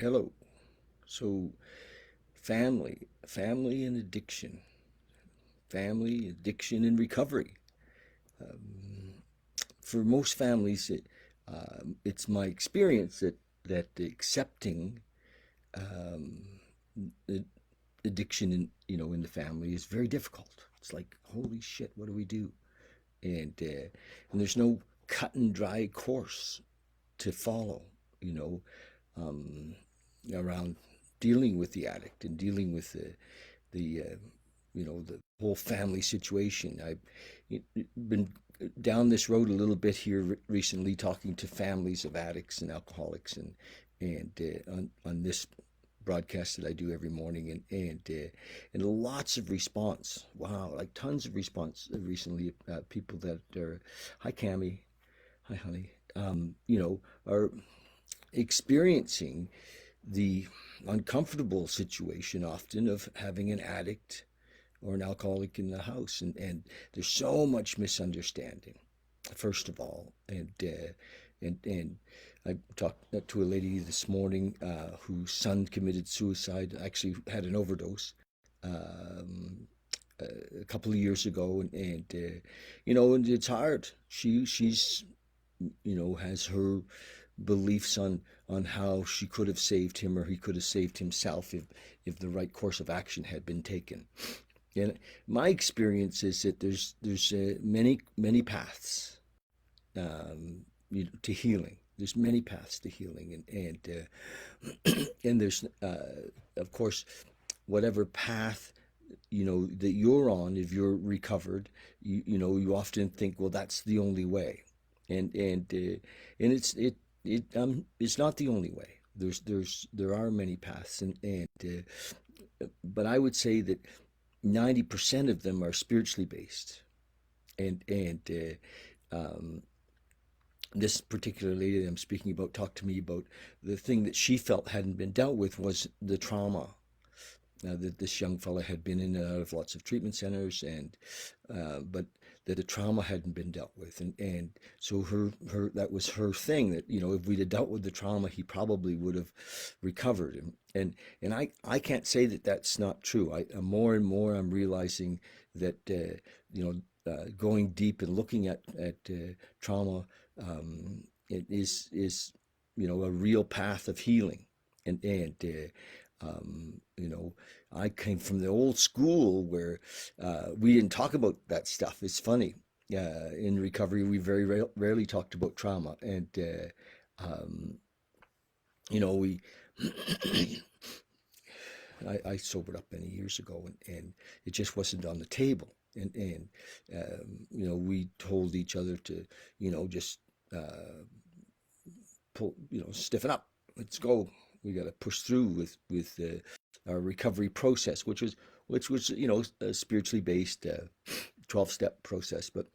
Hello. So, family and addiction, family, addiction, and recovery. For most families, it's my experience that accepting um, the addiction in the family is very difficult. It's like, holy shit, what do we do? And there's no cut and dry course to follow. You know, um, around dealing with the addict and dealing with the whole family situation. I've been down this road a little bit here recently, talking to families of addicts and alcoholics, and on this broadcast that I do every morning, and lots of response. Wow, like tons of response recently. People that are, hi Cami, hi honey, are experiencing the uncomfortable situation often of having an addict or an alcoholic in the house, and there's so much misunderstanding, first of all, and I talked to a lady this morning whose son committed suicide, actually had an overdose um, a couple of years ago, and it's hard. She's has her beliefs on how she could have saved him or he could have saved himself if the right course of action had been taken. And my experience is that there's many paths to healing. There's many paths to healing, and there's of course whatever path that you're on. If you're recovered, you often think, well, that's the only way, and it's not the only way. There are many paths, but I would say that 90% of them are spiritually based. And this particular lady that I'm speaking about talked to me about the thing that she felt hadn't been dealt with was the trauma. That this young fella had been in and out of lots of treatment centers, but that the trauma hadn't been dealt with, and so her that was her thing, that if we'd have dealt with the trauma, he probably would have recovered. And I can't say that that's not true. More and more I'm realizing that going deep and looking at trauma, it is a real path of healing. And I came from the old school where we didn't talk about that stuff. It's funny. In recovery, we very rarely talked about trauma, and we. I sobered up many years ago, and it just wasn't on the table. And we told each other to, just pull, stiffen up. Let's go. We got to push through with our recovery process, which was a spiritually based 12-step process. But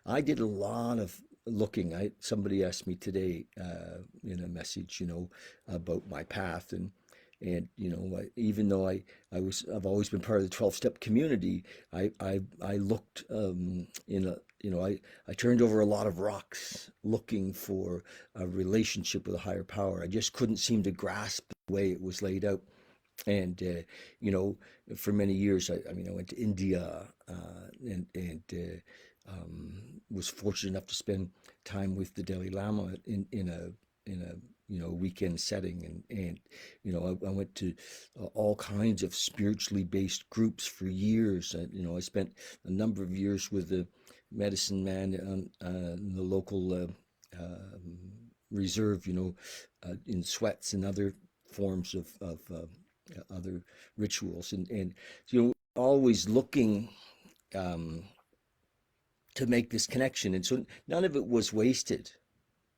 I did a lot of looking. Somebody asked me today in a message, about my path, and even though I've always been part of the 12-step community, I looked in a I turned over a lot of rocks looking for a relationship with a higher power. I just couldn't seem to grasp the way it was laid out. And for many years, I went to India, and was fortunate enough to spend time with the Dalai Lama in a weekend setting, and I went to all kinds of spiritually based groups for years. I spent a number of years with the medicine man on the local reserve, in sweats and other forms of other rituals, and always looking um, to make this connection. And so none of it was wasted.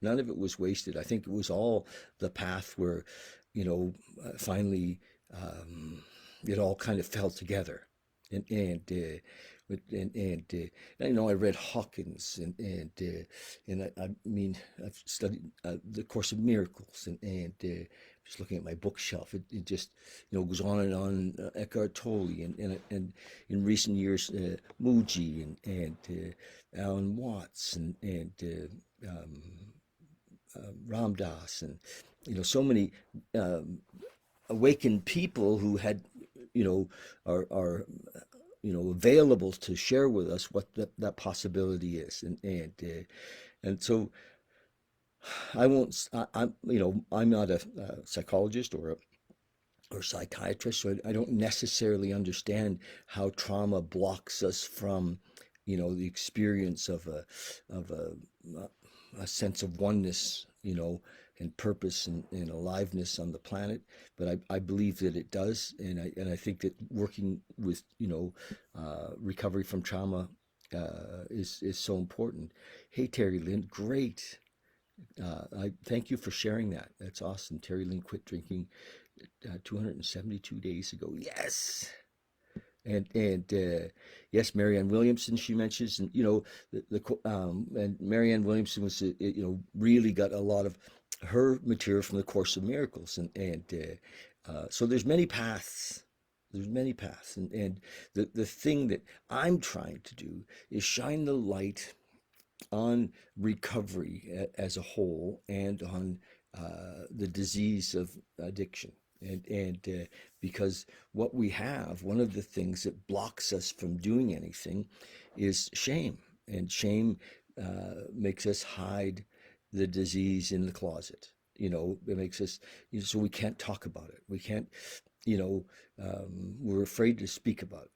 None of it was wasted. I think it was all the path where, finally, it all kind of fell together. And I read Hawkins, and I've studied the Course of Miracles, and just looking at my bookshelf, it just goes on and on. Eckhart Tolle, and in recent years, Muji, and Alan Watts, and Ram Dass, so many um, awakened people who had, are available to share with us what that possibility is, and so I won't. I'm not a psychologist or psychiatrist, so I don't necessarily understand how trauma blocks us from, the experience of a sense of oneness, and purpose and aliveness on the planet. But I believe that it does, and I think that working with, recovery from trauma is so important. Hey, Terry Lynn, great. I thank you for sharing that. That's awesome. Terry Lynn quit drinking 272 days ago. Yes. And yes, Marianne Williamson, she mentions, and and Marianne Williamson was, really got a lot of her material from the Course of Miracles, and so there's many paths. There's many paths, and the thing that I'm trying to do is shine the light on recovery as a whole, and on the disease of addiction. And because what we have, one of the things that blocks us from doing anything is shame. And shame makes us hide the disease in the closet. It makes us, so we can't talk about it. We can't, we're afraid to speak about it.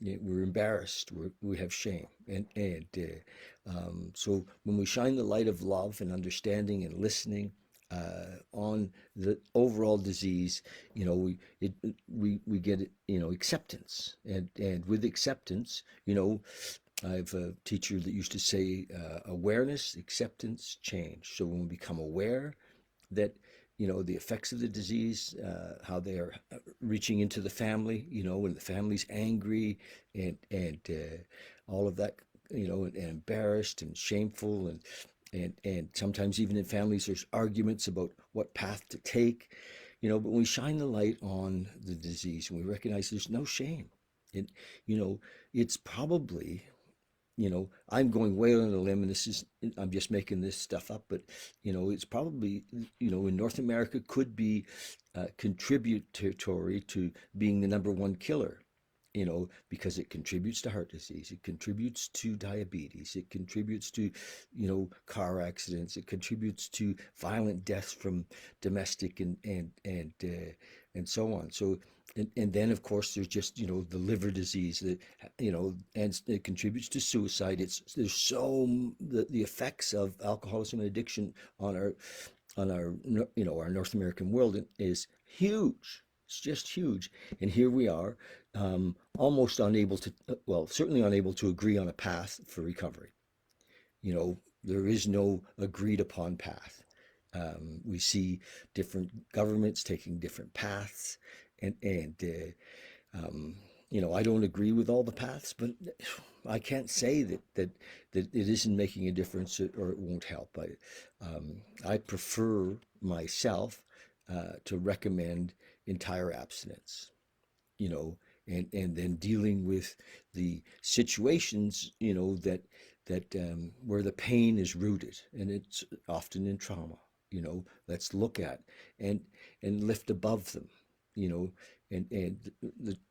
Yeah, we're embarrassed. We have shame, and so when we shine the light of love and understanding and listening on the overall disease, we get, acceptance, and with acceptance, I have a teacher that used to say, awareness, acceptance, change. So when we become aware that, the effects of the disease, how they are reaching into the family, when the family's angry, and all of that, and embarrassed and shameful, and sometimes even in families there's arguments about what path to take, but we shine the light on the disease and we recognize there's no shame. it you know it's probably, I'm going way on a limb, and I'm just making this stuff up, but, it's probably, in North America could be contributory to being the number one killer, because it contributes to heart disease, it contributes to diabetes, it contributes to, car accidents, it contributes to violent deaths from domestic and so on. So, and then of course there's just, the liver disease that, and it contributes to suicide. There's the effects of alcoholism and addiction on our our North American world is huge. It's just huge. And here we are, almost unable to, well, certainly unable to agree on a path for recovery. There is no agreed upon path. We see different governments taking different paths, and I don't agree with all the paths, but I can't say that it isn't making a difference or it won't help. I prefer myself to recommend entire abstinence, you know, and then dealing with the situations, that where the pain is rooted, and it's often in trauma. Let's look at and lift above them, you know, and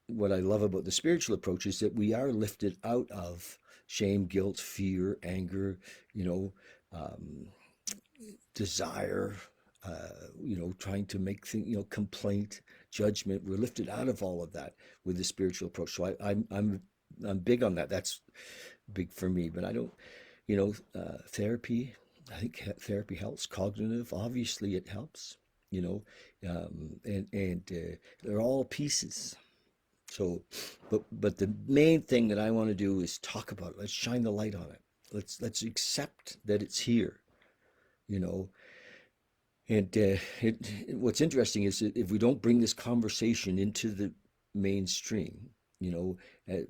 what I love about the spiritual approach is that we are lifted out of shame, guilt, fear, anger, you know, um, desire, trying to make things, complaint, judgment. We're lifted out of all of that with the spiritual approach. So I'm big on that. That's big for me. But I don't, therapy. I think therapy helps. Cognitive, obviously, it helps. And they're all pieces. So, but the main thing that I want to do is talk about it. Let's shine the light on it. Let's accept that it's here. You know, and what's interesting is that if we don't bring this conversation into the mainstream, you know, uh,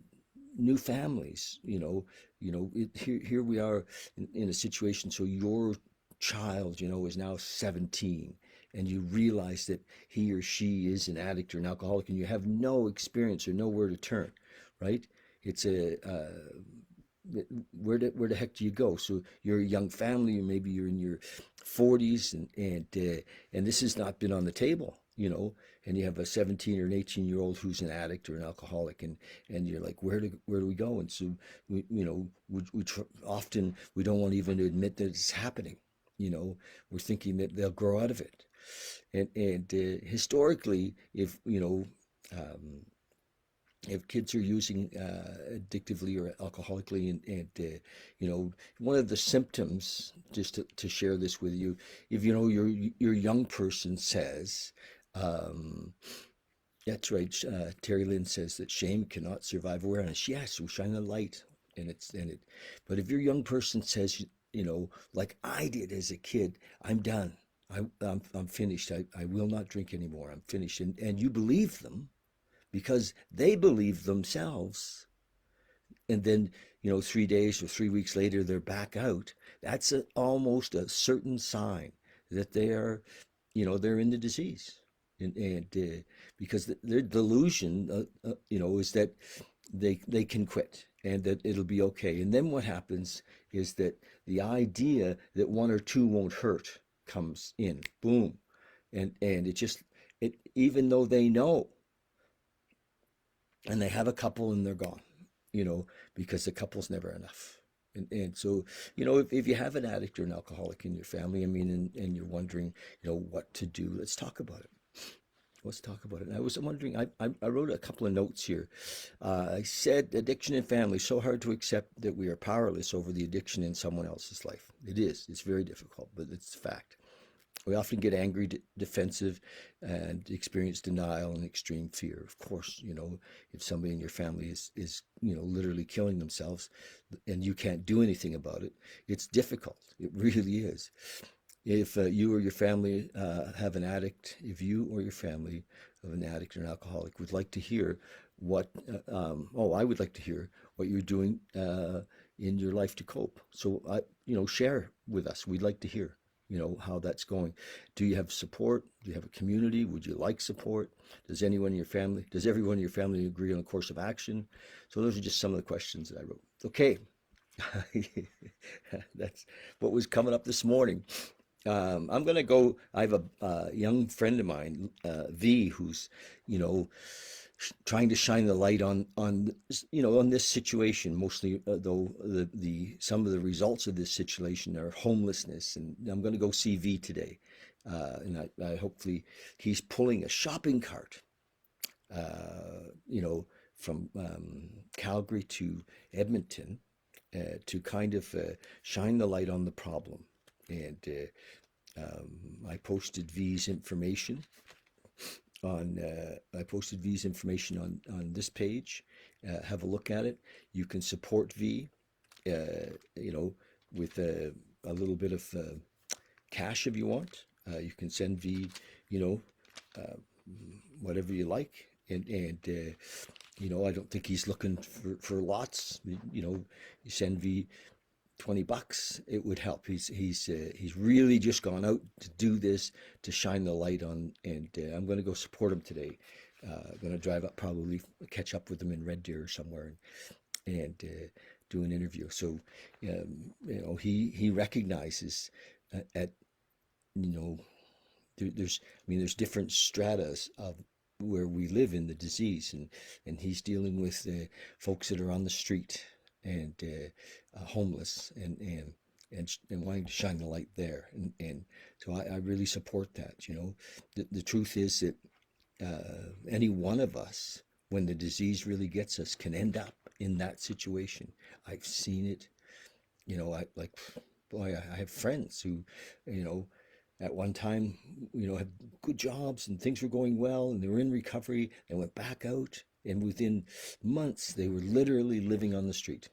new families, here we are in a situation. So your child, is now 17, and you realize that he or she is an addict or an alcoholic, and you have no experience or nowhere to turn, right? It's where the heck do you go? So you're a young family, or maybe you're in your 40s, and this has not been on the table, and you have a 17 or an 18-year-old who's an addict or an alcoholic, and you're like, where do we go? And so often we don't want even to admit that it's happening. We're thinking that they'll grow out of it, and historically, if kids are using addictively or alcoholically, one of the symptoms, just to share this with you, if your young person says, um, that's right, Terry Lynn says that shame cannot survive awareness. Yes, we shine a light, but if your young person says, like I did as a kid, I'm done, I'm finished, I will not drink anymore, I'm finished, and you believe them because they believe themselves, and then 3 days or 3 weeks later they're back out. That's almost a certain sign that they're in the disease, and because their delusion is that they can quit and that it'll be okay. And then what happens is that the idea that one or two won't hurt comes in, boom, and it, even though they know, and they have a couple and they're gone, you know, because the couple's never enough. And so, if you have an addict or an alcoholic in your family, I mean, and you're wondering, what to do, let's talk about it. Let's talk about it. And I was wondering, I wrote a couple of notes here. I said, addiction in family, so hard to accept that we are powerless over the addiction in someone else's life. It is. It's very difficult, but it's a fact. We often get angry, defensive, and experience denial and extreme fear. Of course, if somebody in your family is literally killing themselves and you can't do anything about it, it's difficult. It really is. If you or your family have an addict, if you or your family of an addict or an alcoholic would like to hear I would like to hear what you're doing in your life to cope. So, share with us. We'd like to hear how that's going. Do you have support? Do you have a community? Would you like support? Does everyone in your family agree on a course of action? So those are just some of the questions that I wrote. Okay. That's what was coming up this morning. I'm going to go. I have a young friend of mine, V, who's, you know, trying to shine the light on this situation. Mostly, though, the some of the results of this situation are homelessness, and I'm going to go see V today, and I hopefully he's pulling a shopping cart, from Calgary to Edmonton, to kind of shine the light on the problem. And I posted V's information on this page. Have a look at it. You can support V, with a little bit of cash if you want. You can send V, you know, uh, whatever you like, and I don't think he's looking for lots. You send V $20, it would help. He's really just gone out to do this, to shine the light on, and I'm going to go support him today. I'm going to drive up, probably catch up with him in Red Deer or somewhere, and do an interview. So, he recognizes at you know there's different stratas of where we live in the disease, and he's dealing with folks that are on the street and homeless, and wanting to shine the light there, and so I really support that. The truth is that any one of us, when the disease really gets us, can end up in that situation. I've seen it. I have friends who, at one time, had good jobs and things were going well and they were in recovery and went back out. And within months, they were literally living on the street,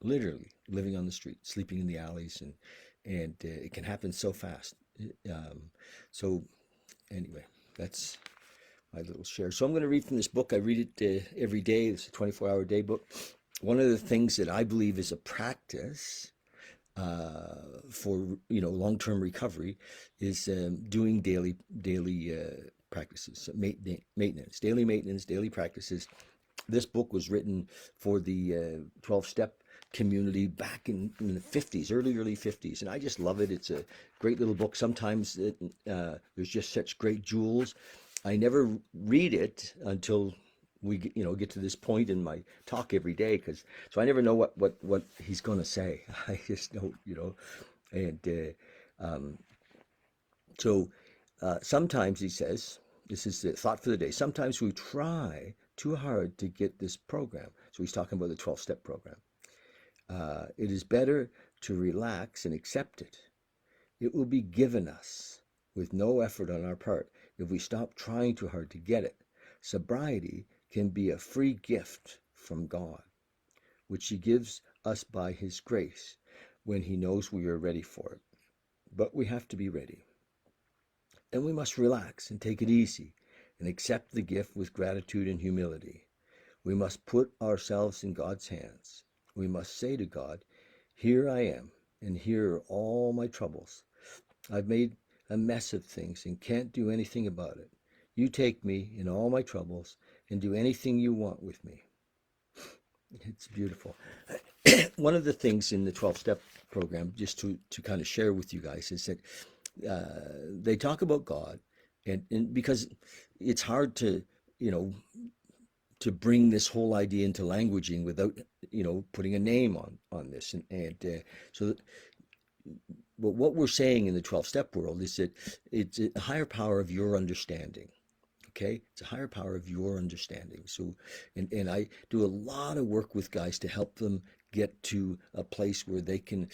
sleeping in the alleys, and it can happen so fast. So anyway, that's my little share. So I'm going to read from this book. I read it every day. It's a 24-hour day book. One of the things that I believe is a practice for long-term recovery is doing daily practices, daily maintenance, daily practices. This book was written for the 12-step community back in the 50s, early 50s. And I just love it. It's a great little book. Sometimes there's just such great jewels. I never read it until we get to this point in my talk every day, because so I never know what he's going to say. I just know, and so sometimes he says, this is the thought for the day. Sometimes we try too hard to get this program. So he's talking about the 12-step program. It is better to relax and accept it. It will be given us with no effort on our part if we stop trying too hard to get it. Sobriety can be a free gift from God, which he gives us by his grace when he knows we are ready for it. But we have to be ready. And we must relax and take it easy and accept the gift with gratitude and humility. We must put ourselves in God's hands. We must say to God, here I am, and here are all my troubles. I've made a mess of things and can't do anything about it. You take me in all my troubles and do anything you want with me. It's beautiful. One of the things in the 12-step program, just to kind of share with you guys, is that they talk about God, and because it's hard to, to bring this whole idea into languaging without, putting a name on this. But what we're saying in the 12-step world is that it's a higher power of your understanding. Okay, it's a higher power of your understanding. So, and I do a lot of work with guys to help them get to a place where they can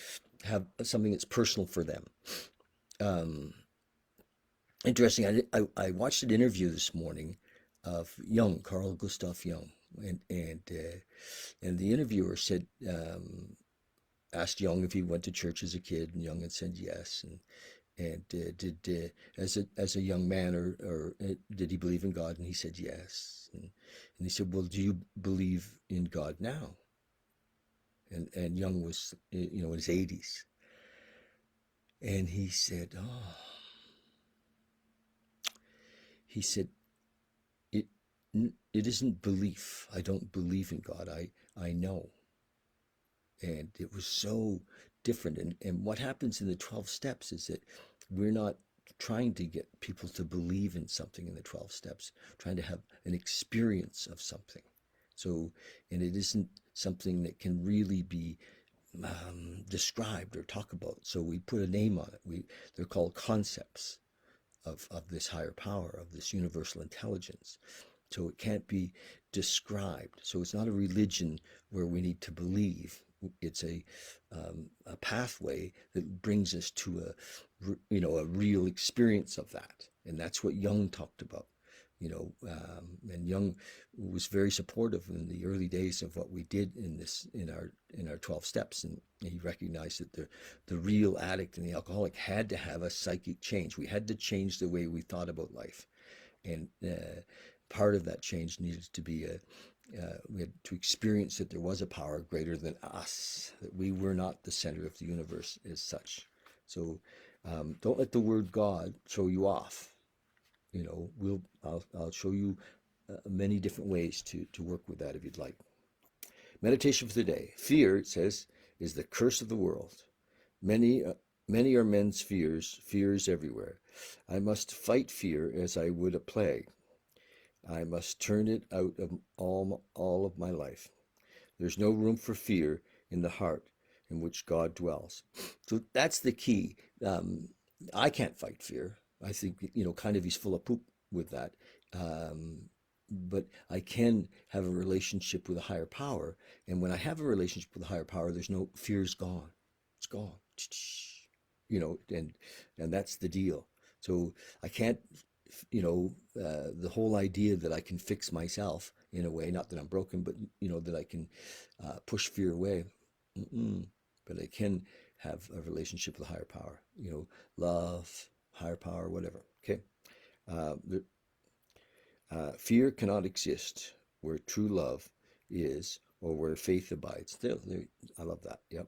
have something that's personal for them. Interesting. I watched an interview this morning of Carl Gustav Jung, and the interviewer said, asked Jung if he went to church as a kid, and Jung had said yes, and did as a young man, or did he believe in God? And he said yes, and he said, well, do you believe in God now? And Jung was, in his 80s, and he said, it it isn't belief. I don't believe in God. I know. And it was so different. And what happens in the 12 steps is that we're not trying to get people to believe in something in the 12 steps, trying to have an experience of something. So, and it isn't something that can really be described or talked about. So we put a name on it. They're called concepts of this higher power, of this universal intelligence. So it can't be described. So it's not a religion where we need to believe. It's a pathway that brings us to a real experience of that, and that's what Jung talked about. And Jung was very supportive in the early days of what we did in our 12 steps, and he recognized that the real addict and the alcoholic had to have a psychic change. We had to change the way we thought about life, and part of that change needed to be we had to experience that there was a power greater than us, that we were not the center of the universe as such. So don't let the word God throw you off. I'll show you many different ways to work with that if you'd like. Meditation for the day. Fear, it says, is the curse of the world. Many are men's fears everywhere. I must fight fear as I would a plague. I must turn it out of all of my life. There's no room for fear in the heart in which God dwells. So that's the key. I can't fight fear. I think, kind of he's full of poop with that. But I can have a relationship with a higher power. And when I have a relationship with a higher power, there's no fear's gone. It's gone. And that's the deal. So I can't, the whole idea that I can fix myself in a way, not that I'm broken, but, that I can push fear away. But I can have a relationship with a higher power, love, higher power, whatever. Okay. Fear cannot exist where true love is, or where faith abides. I love that. Yep.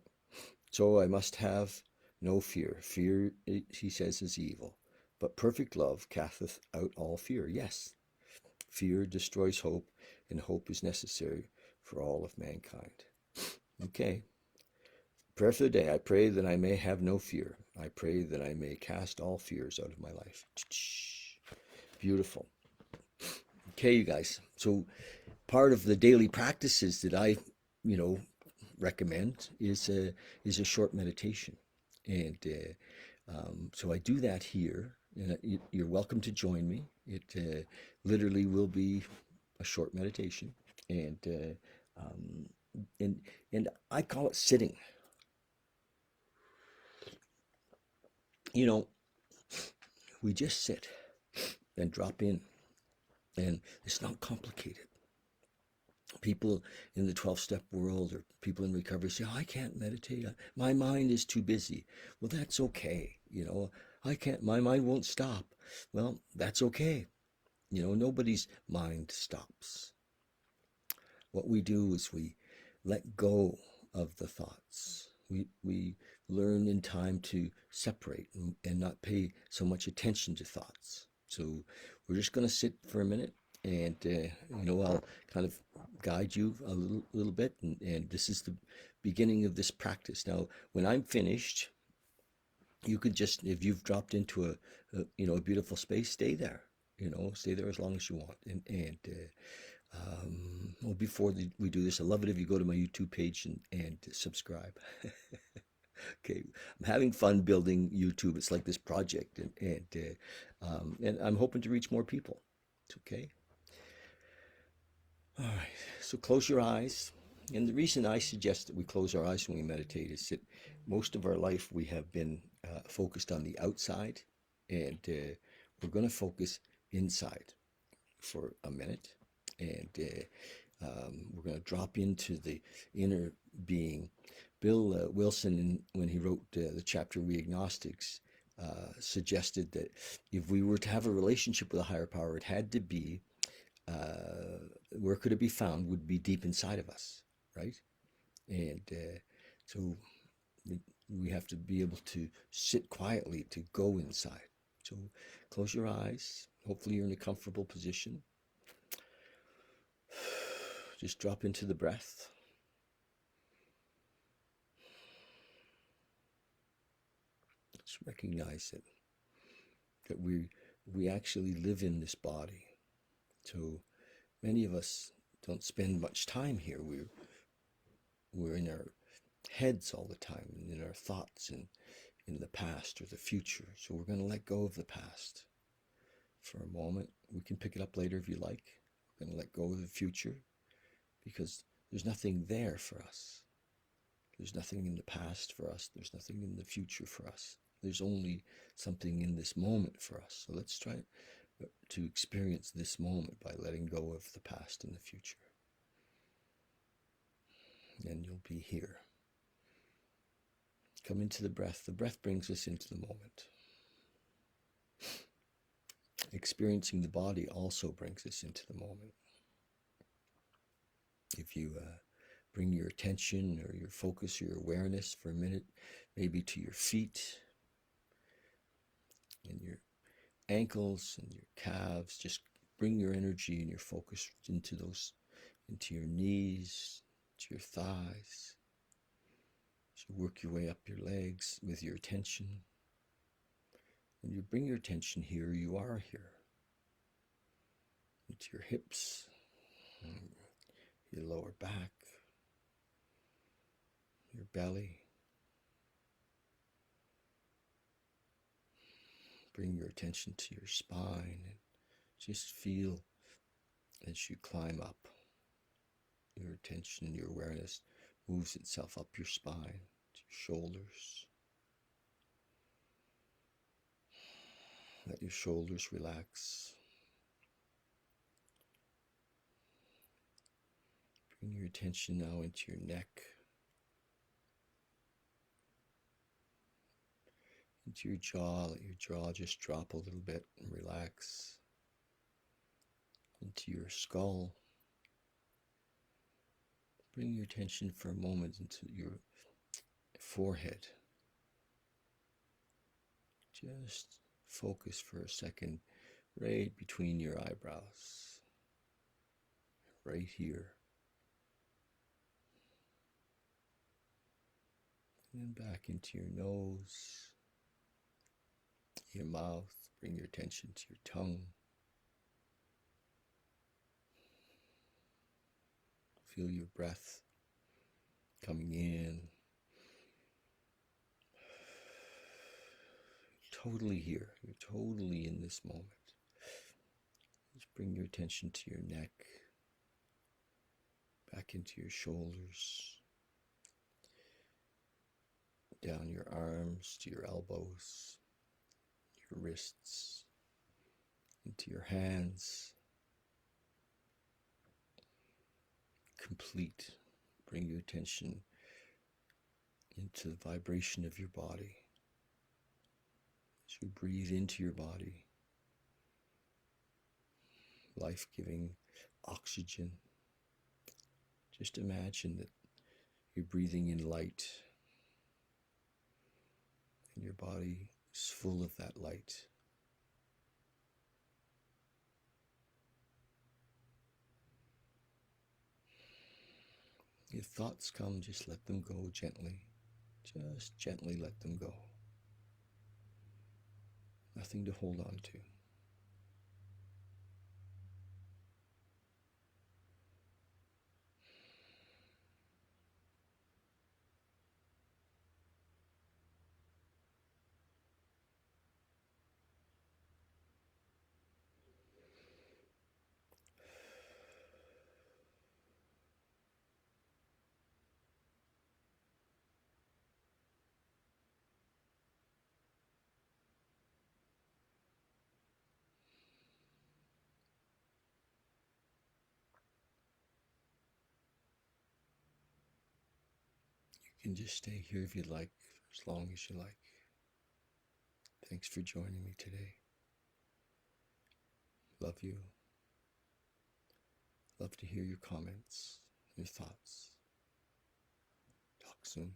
So I must have no fear. Fear, he says, is evil. But perfect love casteth out all fear. Yes. Fear destroys hope, and hope is necessary for all of mankind. Okay. Prayer for the day. I pray that I may have no fear. I pray that I may cast all fears out of my life. Beautiful. Okay, you guys. So part of the daily practices that I, you know, recommend is a short meditation, and so I do that here. And you're welcome to join me. It literally will be a short meditation, and and I call it sitting. You know, we just sit and drop in, and it's not complicated. People in the 12-step world or people in recovery say, oh, I can't meditate. My mind is too busy. Well, that's okay. You know, I can't, my mind won't stop. Well, that's okay. You know, nobody's mind stops. What we do is we let go of the thoughts. We learn in time to separate and not pay so much attention to thoughts. So we're just going to sit for a minute, and you know, I'll kind of guide you a little bit, and this is the beginning of this practice. Now, when I'm finished, you could just, if you've dropped into a you know, a beautiful space, stay there. You know, stay there as long as you want, well, before we do this, I love it if you go to my YouTube page and subscribe. Okay, I'm having fun building YouTube. It's like this project, and I'm hoping to reach more people. It's okay. All right, so close your eyes. And the reason I suggest that we close our eyes when we meditate is that most of our life we have been focused on the outside, and we're going to focus inside for a minute, and we're going to drop into the inner being. Bill Wilson, when he wrote the chapter We Agnostics, suggested that if we were to have a relationship with a higher power, it had to be, where could it be found, would be deep inside of us, right? And so we have to be able to sit quietly to go inside. So close your eyes. Hopefully you're in a comfortable position. Just drop into the breath. Just recognize that we actually live in this body. So many of us don't spend much time here. We're in our heads all the time, and in our thoughts, and in the past or the future. So we're going to let go of the past for a moment. We can pick it up later if you like. We're going to let go of the future because there's nothing there for us. There's nothing in the past for us. There's nothing in the future for us. There's only something in this moment for us. So let's try to experience this moment by letting go of the past and the future. And you'll be here. Come into the breath. The breath brings us into the moment. Experiencing the body also brings us into the moment. If you bring your attention or your focus or your awareness for a minute, maybe to your feet and your ankles and your calves, just bring your energy and your focus into your knees, to your thighs. So work your way up your legs with your attention. When you bring your attention here, you are here. Into your hips, your lower back, your belly. Bring your attention to your spine and just feel as you climb up. Your attention, your awareness moves itself up your spine, to your shoulders. Let your shoulders relax. Bring your attention now into your neck, into your jaw. Let your jaw just drop a little bit and relax. Into your skull. Bring your attention for a moment into your forehead. Just focus for a second right between your eyebrows. Right here. And then back into your nose, your mouth. Bring your attention to your tongue. Feel your breath coming in. Totally here. You're totally in this moment. Just bring your attention to your neck, back into your shoulders, down your arms to your elbows, your wrists, into your hands. Complete. Bring your attention into the vibration of your body. As you breathe into your body, life-giving oxygen. Just imagine that you're breathing in light, and your body is full of that light. If thoughts come, just let them go gently. Just gently let them go. Nothing to hold on to. You can just stay here if you'd like, for as long as you like. Thanks for joining me today. Love you. Love to hear your comments, your thoughts. Talk soon.